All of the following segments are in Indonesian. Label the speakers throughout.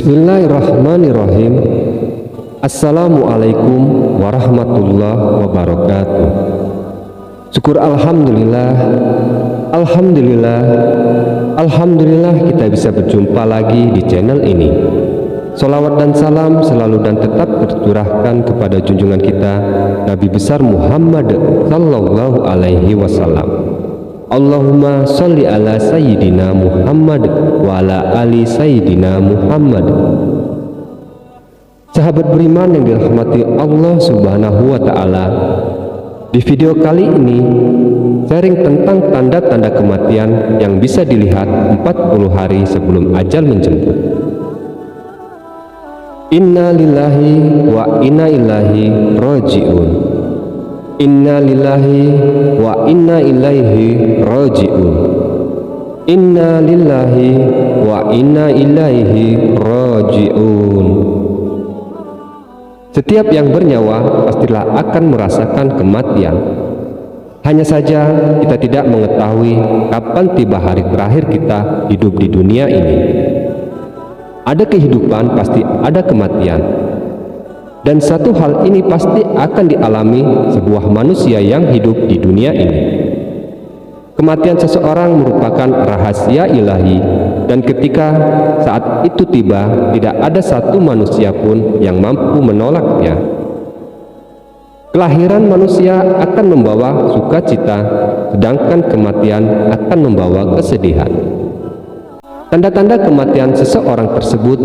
Speaker 1: Bismillahirrahmanirrahim. Assalamualaikum warahmatullahi wabarakatuh. Syukur Alhamdulillah, Alhamdulillah kita bisa berjumpa lagi di channel ini. Salawat dan salam selalu dan tetap tercurahkan kepada junjungan kita Nabi besar Muhammad sallallahu alaihi wasallam. Allahumma sholli ala sayyidina Muhammad wa ala ali sayyidina Muhammad. Sahabat beriman yang dirahmati Allah subhanahu wa ta'ala, di video kali ini sharing tentang tanda-tanda kematian yang bisa dilihat 40 hari sebelum ajal menjemput. Inna lillahi wa inna ilaihi raji'un. Inna lillahi wa inna ilaihi raji'un. Inna lillahi wa inna ilaihi raji'un. Setiap yang bernyawa pastilah akan merasakan kematian. Hanya saja kita tidak mengetahui kapan tiba hari terakhir kita hidup di dunia ini. Ada kehidupan, pasti ada kematian. Dan satu hal ini pasti akan dialami sebuah manusia yang hidup di dunia ini. Kematian seseorang merupakan rahasia ilahi, dan ketika saat itu tiba, tidak ada satu manusia pun yang mampu menolaknya. Kelahiran manusia akan membawa sukacita, sedangkan kematian akan membawa kesedihan. Tanda-tanda kematian seseorang tersebut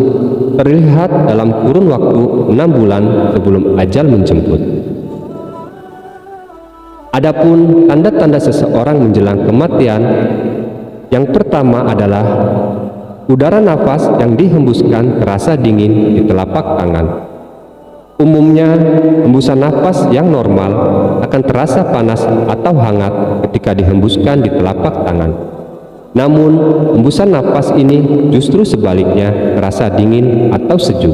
Speaker 1: terlihat dalam kurun waktu 6 bulan sebelum ajal menjemput. Adapun tanda-tanda seseorang menjelang kematian, yang pertama adalah udara nafas yang dihembuskan terasa dingin di telapak tangan. Umumnya, hembusan nafas yang normal akan terasa panas atau hangat ketika dihembuskan di telapak tangan. Namun, hembusan nafas ini justru sebaliknya terasa dingin atau sejuk.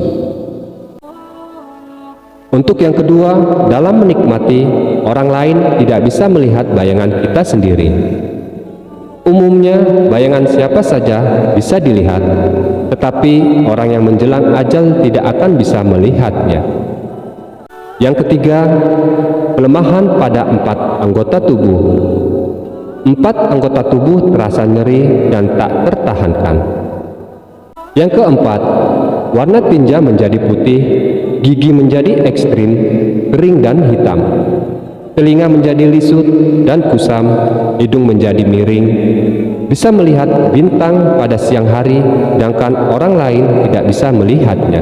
Speaker 1: Untuk yang kedua, dalam menikmati, orang lain tidak bisa melihat bayangan kita sendiri. Umumnya, bayangan siapa saja bisa dilihat, tetapi orang yang menjelang ajal tidak akan bisa melihatnya. Yang ketiga, pelemahan pada 4 anggota tubuh. 4 anggota tubuh terasa nyeri dan tak tertahankan. Yang keempat, warna tinja menjadi putih, gigi menjadi ekstrim, kering dan hitam, telinga menjadi lisut dan kusam, hidung menjadi miring, bisa melihat bintang pada siang hari, sedangkan orang lain tidak bisa melihatnya.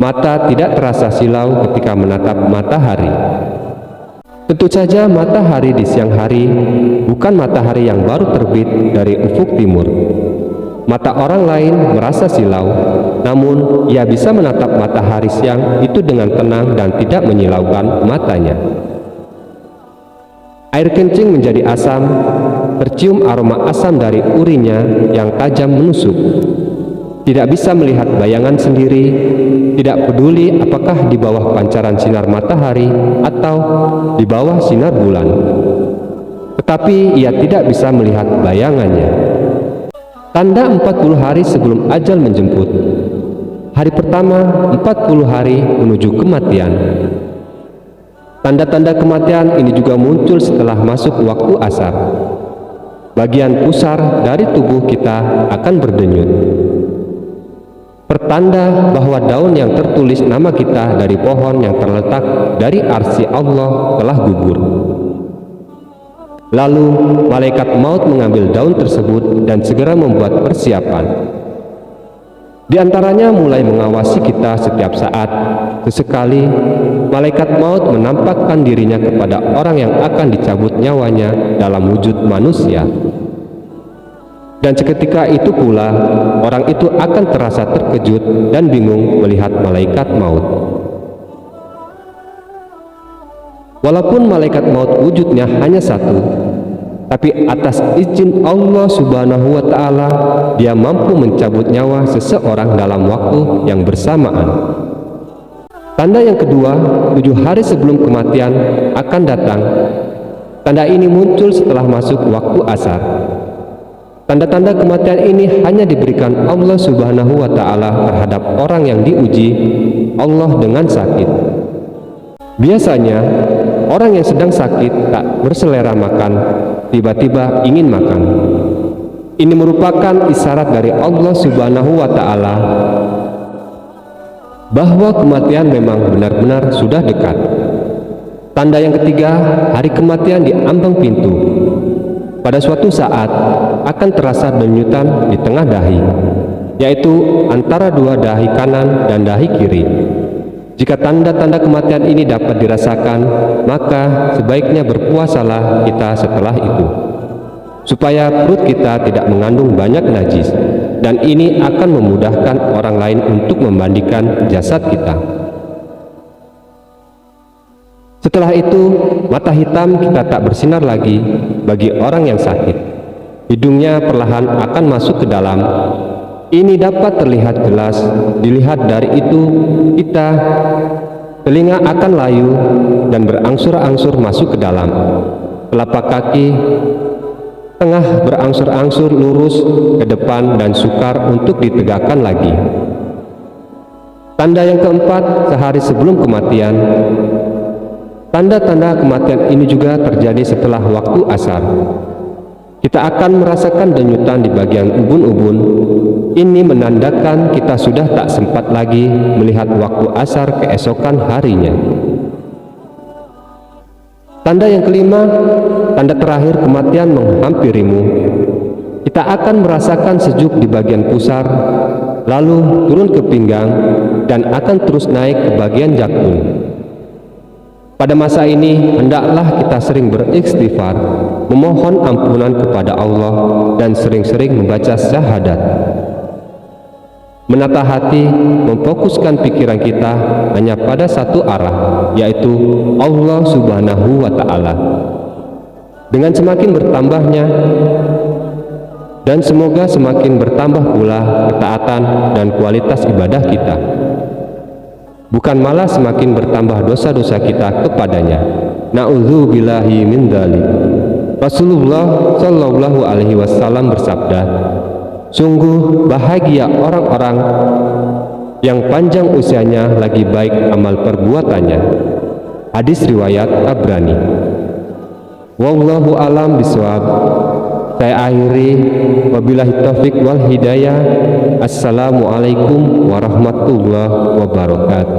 Speaker 1: Mata tidak terasa silau ketika menatap matahari. Tentu saja matahari di siang hari bukan matahari yang baru terbit dari ufuk timur. Mata orang lain merasa silau, namun ia bisa menatap matahari siang itu dengan tenang dan tidak menyilaukan matanya. Air kencing menjadi asam, tercium aroma asam dari urinnya yang tajam menusuk. Tidak bisa melihat bayangan sendiri, tidak peduli apakah di bawah pancaran sinar matahari atau di bawah sinar bulan. Tetapi ia tidak bisa melihat bayangannya. Tanda 40 hari sebelum ajal menjemput. Hari pertama, 40 hari menuju kematian. Tanda-tanda kematian ini juga muncul setelah masuk waktu asar. Bagian pusar dari tubuh kita akan berdenyut. Pertanda bahwa daun yang tertulis nama kita dari pohon yang terletak dari arsy Allah telah gugur. Lalu malaikat maut mengambil daun tersebut dan segera membuat persiapan. Di antaranya mulai mengawasi kita setiap saat. Sesekali malaikat maut menampakkan dirinya kepada orang yang akan dicabut nyawanya dalam wujud manusia. Dan seketika itu pula, orang itu akan terasa terkejut dan bingung melihat malaikat maut. Walaupun malaikat maut wujudnya hanya satu, tapi atas izin Allah subhanahu wa ta'ala, dia mampu mencabut nyawa seseorang dalam waktu yang bersamaan. Tanda yang kedua, 7 hari sebelum kematian akan datang. Tanda ini muncul setelah masuk waktu asar. Tanda-tanda kematian ini hanya diberikan Allah Subhanahu wa Ta'ala terhadap orang yang diuji Allah dengan sakit. Biasanya, orang yang sedang sakit tak berselera makan, tiba-tiba ingin makan. Ini merupakan isyarat dari Allah Subhanahu wa Ta'ala bahwa kematian memang benar-benar sudah dekat. Tanda yang ketiga, hari kematian di ambang pintu. Pada suatu saat akan terasa denyutan di tengah dahi, yaitu antara dua dahi kanan dan dahi kiri. Jika tanda-tanda kematian ini dapat dirasakan, maka sebaiknya berpuasalah kita setelah itu, supaya perut kita tidak mengandung banyak najis, dan ini akan memudahkan orang lain untuk membandingkan jasad kita. Setelah itu, mata hitam kita tak bersinar lagi bagi orang yang sakit. Hidungnya perlahan akan masuk ke dalam. Ini dapat terlihat jelas. Dilihat dari itu, telinga akan layu dan berangsur-angsur masuk ke dalam. Telapak kaki tengah berangsur-angsur lurus ke depan dan sukar untuk ditegakkan lagi. Tanda yang keempat, sehari sebelum kematian. Tanda-tanda kematian ini juga terjadi setelah waktu asar. Kita akan merasakan denyutan di bagian ubun-ubun. Ini menandakan kita sudah tak sempat lagi melihat waktu asar keesokan harinya. Tanda yang kelima, tanda terakhir kematian menghampirimu. Kita akan merasakan sejuk di bagian pusar, lalu turun ke pinggang, dan akan terus naik ke bagian jakun. Pada masa ini, hendaklah kita sering beristighfar, memohon ampunan kepada Allah, dan sering-sering membaca syahadat. Menata hati, memfokuskan pikiran kita hanya pada satu arah, yaitu Allah Subhanahu wa Ta'ala. Dengan semakin bertambahnya, dan semoga semakin bertambah pula ketaatan dan kualitas ibadah kita, bukan malah semakin bertambah dosa-dosa kita kepadanya. Na'udzubillahi min dzalik. Rasulullah Shallallahu Alaihi Wasallam bersabda, sungguh bahagia orang-orang yang panjang usianya lagi baik amal perbuatannya. Hadis riwayat Tabrani. Wallahu alam bishawab. Saya akhiri, wabillahi taufik wal hidayah. Assalamualaikum warahmatullahi wabarakatuh.